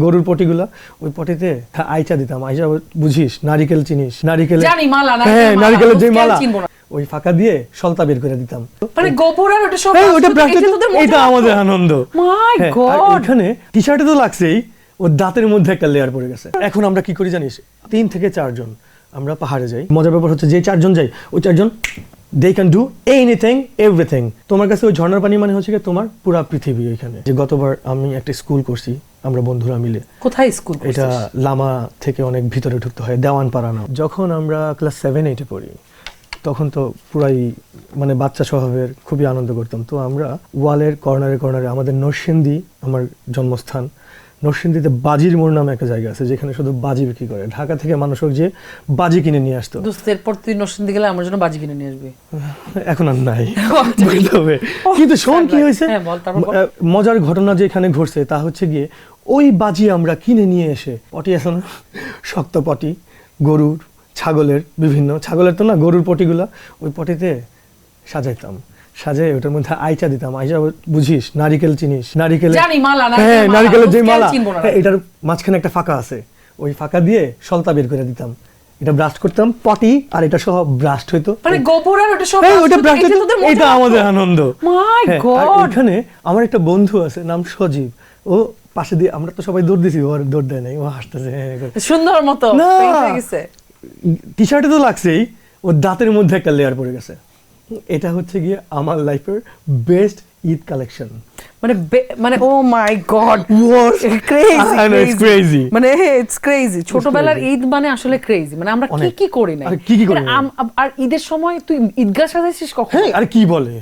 গরুর পটিগুলা, ওই পটিতে আইচা দিতাম। আইচা বুঝিস, নারিকেল চিনিস, নারিকেলের জানি মালা, হ্যাঁ নারিকেলের যে মালা, চিনবো না। ওই ফাঁকা দিয়ে সলতা বের করে দিতাম। মানে গোবর আর ওটা সব ওটা এটা আমাদের আনন্দ। মাই হ্যাঁ, আর গড, এখানে টি-শার্টে তো লাগছেই, ওর দাঁতের মধ্যে একটা লেয়ার পড়ে গেছে। এখন আমরা কি করি জানিস, 3 থেকে 4 জন আমরা পাহাড়ে যাই। মজার ব্যাপার হচ্ছে যে 4 জন যাই, ওই 4 জন they can do anything everything. তোমার কাছে ওই ঝর্ণার পানি মানে হচ্ছে কি তোমার পুরো পৃথিবী। এখানে যে গতবার আমি একটা স্কুল করছি আমরা বন্ধুরা মিলে। কোথায় স্কুল? এটা লামা থেকে অনেক ভিতরে ঢুকতে হয়, দেওয়ানপাড়া নাম। যখন আমরা ক্লাস 7-8-এ পড়ি তখন তো পুরাই মানে বাচ্চা স্বভাবের, খুবই আনন্দ করতাম। তো আমরা ওয়ালের কর্নারে কর্নারে, আমাদের নরসিংদী আমার জন্মস্থান, নরসিংদীতে বাজির মোড় নামে একটা জায়গা আছে যেখানে শুধু বাজি বিক্রি করে। ঢাকা থেকে মানুষ যে বাজি কিনে নিয়ে আসতো। এরপর তুই নরসিংদী গেলে আমার জন্য বাজি কিনে নিয়ে আসবি। এখন আর নাই বলতে হবে। কিন্তু শোন কি হয়েছে, মজার ঘটনা যে এখানে ঘটছে তা হচ্ছে গিয়ে ওই বাজি আমরা কিনে নিয়ে এসে, পটি আছে না শক্ত পটি, গরুর ছাগলের, বিভিন্ন ছাগলের তো না, গরুর পটিগুলা, ওই পটিতে সাজাইতাম। সাজাই ওটার মধ্যে আইচা দিতাম। আইচা বুঝিস, নারিকেল চিনিস, নারিকেলের জানি মালা, হ্যাঁ নারিকেলের যে মালা, এটার মাঝখানে একটা ফাঁকা আছে, ওই ফাঁকা দিয়ে সলতা বের করে দিতাম। এটা ব্রাশ করতাম, পটি আর এটা সহ ব্রাশ হইতো। মানে গোবর আর ওটা সব এটা আমাদের আনন্দ। মাই গড, এখানে আমার একটা বন্ধু আছে নাম সজীব, ও পাশে দিয়ে, আমরা তো সবাই দৌড় দিছি, ওর দৌড় দেয় নাই, ও হাসতেছে সুন্দর মতো হয়ে গেছে। টি-শার্টে তো লাগছেই, ওর দাঁতের মধ্যে একটা লেয়ার পড়ে গেছে। এটা হচ্ছে গিয়ে আমার লাইফের বেস্ট ঈদ কালেকশন। মানে ও মাই গড, ক্রেজি, মানে ইটস ক্রেজি। ছোটবেলার ঈদ মানে আসলে ক্রেজি, মানে আমরা কি করি না। আর ঈদের সময় তুই ঈদগাহ সাজাইছিস কখন? আর কি বলে,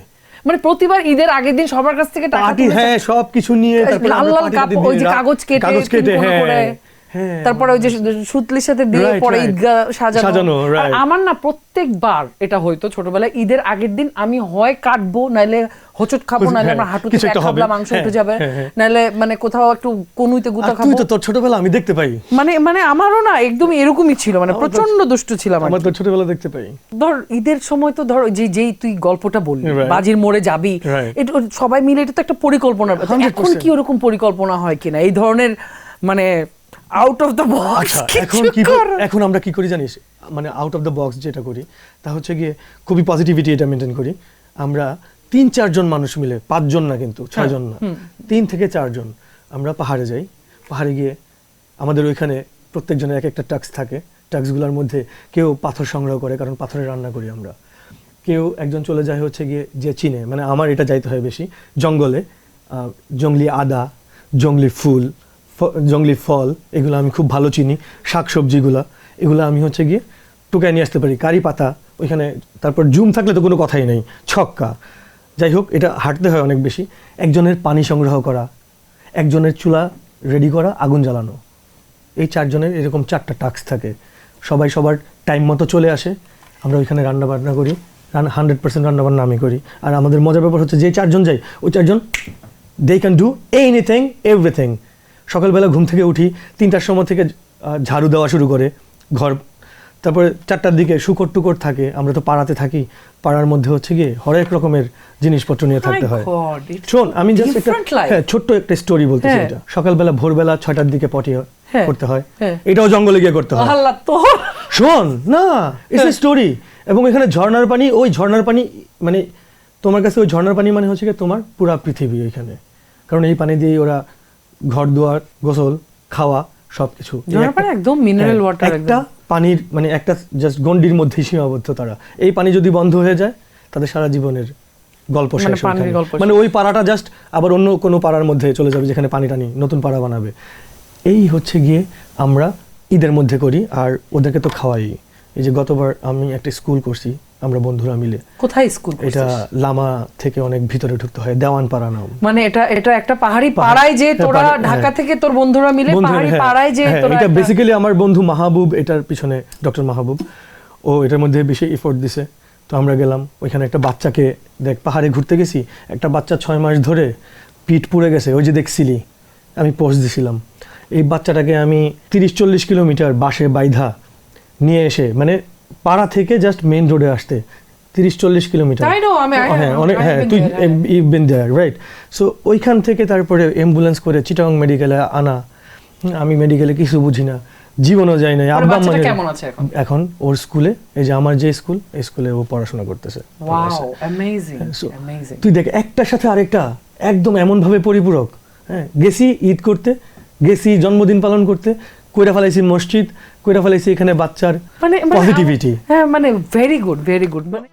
মানে প্রতিবার ঈদের আগের দিন সবার কাছ থেকে টাকা তুলে, হ্যাঁ সবকিছু নিয়ে, লাল লাল কাপড়, ওই যে কাগজ কেটে তারপরে ওই যে সুতলির সাথে দিয়ে পরে ঈদগাহ সাজানো। আর আমার না প্রত্যেকবার এটা হয়তো ছোটবেলায় ঈদের আগের দিন আমি হয় কাটবো, নাইলে হোঁচট খাবো, নাইলে আমার হাঁটুতে এক খাবলা মাংস উঠে যাবে, নাইলে মানে কোথাও একটু কনুইতে গুতা খাবো। তুই তো তোর ছোটবেলা আমি দেখতে পাই, মানে আমারও না একদম এরকমই ছিল, মানে প্রচন্ড দুষ্টু ছিলাম। আমার তো ছোটবেলা দেখতে পাই। ধর ঈদের সময় তো ধর যেই তুই গল্পটা বললি, বাজির মোড়ে যাবি, এটা সবাই মিলে, এটা তো একটা পরিকল্পনা। এখন কি ওরকম পরিকল্পনা হয় কিনা এই ধরনের, মানে আউট অফ দ্য বক্স? এখন আমরা কি করি জানিস, মানে আউট অফ দ্য বক্স যেটা করি তা হচ্ছে গিয়ে খুবই পজিটিভিটি এটা মেনটেন করি। আমরা 3-4 জন মানুষ মিলে, 5 জন না কিন্তু, 6 জন না, 3 থেকে 4 জন আমরা পাহাড়ে যাই। পাহাড়ে গিয়ে আমাদের ওইখানে প্রত্যেকজনের এক একটা টাস্ক থাকে। টাস্কগুলোর মধ্যে কেউ পাথর সংগ্রহ করে, কারণ পাথরে রান্না করি আমরা। কেউ একজন চলে যায় হচ্ছে গিয়ে যে চিনে, মানে আমার এটা যাইতে হয় বেশি জঙ্গলে, জঙ্গলি আদা, জঙ্গলি ফুল, জঙ্গলি ফল, এগুলো আমি খুব ভালো চিনি। শাকসবজিগুলা এগুলো আমি হচ্ছে গিয়ে টুকায় নিয়ে আসতে পারি, কারি পাতা ওইখানে। তারপর জুম থাকলে তো কোনো কথাই নেই, ছক্কা। যাই হোক, এটা হাঁটতে হয় অনেক বেশি। একজনের পানি সংগ্রহ করা, একজনের চুলা রেডি করা, আগুন জ্বালানো, এই 4 জনের এরকম 4টা টাস্ক থাকে। সবাই সবার টাইম মতো চলে আসে, আমরা ওইখানে রান্নাবান্না করি। 100% রান্নাবান্না আমি করি। আর আমাদের মজার ব্যাপার হচ্ছে যে 4 জন যাই, ওই 4 জন they can do anything everything. সকালবেলা ঘুম থেকে উঠি, 3টার সময় থেকে ঝাড়ু দেওয়া শুরু করে ঘর। তারপরে 4টার দিকে শুকর টুকর থাকে, আমরা তো পাড়াতে থাকি, পাড়ার মধ্যে হচ্ছে গিয়ে হরেক রকমের জিনিসপত্র নিয়ে থাকতে হয়। শোন, আমি জাস্ট একটা ছোট্ট একটা স্টোরি বলতেছি। এটা সকালবেলা ভোরবেলা 6টার দিকে পটি করতে হয়, এটাও জঙ্গলে গিয়ে করতে হয়। শোন না, ইটস এ স্টোরি। এবং এখানে ঝর্ণার পানি, ওই ঝর্ণার পানি মানে তোমার কাছে ওই ঝর্ণার পানি মানে হচ্ছে কি তোমার পুরা পৃথিবী এখানে। কারণ এই পানি দিয়ে ওরা ঘর দুয়ার, গোসল, খাওয়া সবকিছু, একদম মিনারেল ওয়াটার। একটা পানির মানে একটা জাস্ট গন্ডির মধ্যেই সীমাবদ্ধ তারা। এই পানি যদি বন্ধ হয়ে যায় তাদের সারা জীবনের গল্প শেষ। মানে ওই পাড়াটা জাস্ট আবার অন্য কোনো পাড়ার মধ্যে চলে যাবে যেখানে পানি টানি নতুন পাড়া বানাবে। এই হচ্ছে গিয়ে আমরা ঈদের মধ্যে করি। আর ওদেরকে তো খাওয়াই। এই যে গতবার আমি একটা স্কুল করছি আমরা বন্ধুরা মিলে। কোথায় স্কুল? এটা লামা থেকে অনেক ভিতরে ঢুকতে হয়, দেওয়ানপাড়া নাম। মানে এটা একটা পাহাড়ি পাড়ায় যে তোরা ঢাকা থেকে তোর বন্ধুরা মিলে পাহাড়ি পাড়ায় যে তোরা, এটা বেসিক্যালি আমার বন্ধু মাহবুব, এটার পিছনে ডক্টর মাহবুব, ও এটার মধ্যে বেশি এফোর্ট দিছে। তো আমরা গেলাম ওইখানে, একটা বাচ্চাকে দেখ, পাহাড়ে ঘুরতে গেছি, একটা বাচ্চা 6 মাস ধরে পিঠ পুড়ে গেছে, ওই যে দেখছিলি আমি পোস্ট দিছিলাম। এই বাচ্চাটাকে আমি 30-40 কিলোমিটার বাসে বাইধা নিয়ে এসে, মানে পাড়া থেকে জাস্ট মেইন রোডে আসতে 30-40 কিলোমিটার। হ্যাঁ, তুই you been there, right? So ওইখান থেকে তারপরে অ্যাম্বুলেন্স করে চিটাগং মেডিকেলে আনা, আমি মেডিকেলে কিছু বুঝি না, জীবনও যাই না। আব্বা বাচ্চাটা কেমন আছে এখন? এখন ওর স্কুলে, এই যে আমার যে স্কুল, এই স্কুলে ও পড়াশোনা করতেছে। Wow, amazing amazing. তুই দেখ একটার সাথে আরেকটা একদম এমন ভাবে পরিপূরক। হ্যাঁ, গেছি ঈদ করতে, গেছি জন্মদিন পালন করতে, কইরা ফেলাইছি মসজিদ, কইরা ফেলাইছি এখানে বাচ্চার মানে পজিটিভিটি। হ্যাঁ, মানে ভেরি গুড ভেরি গুড। মানে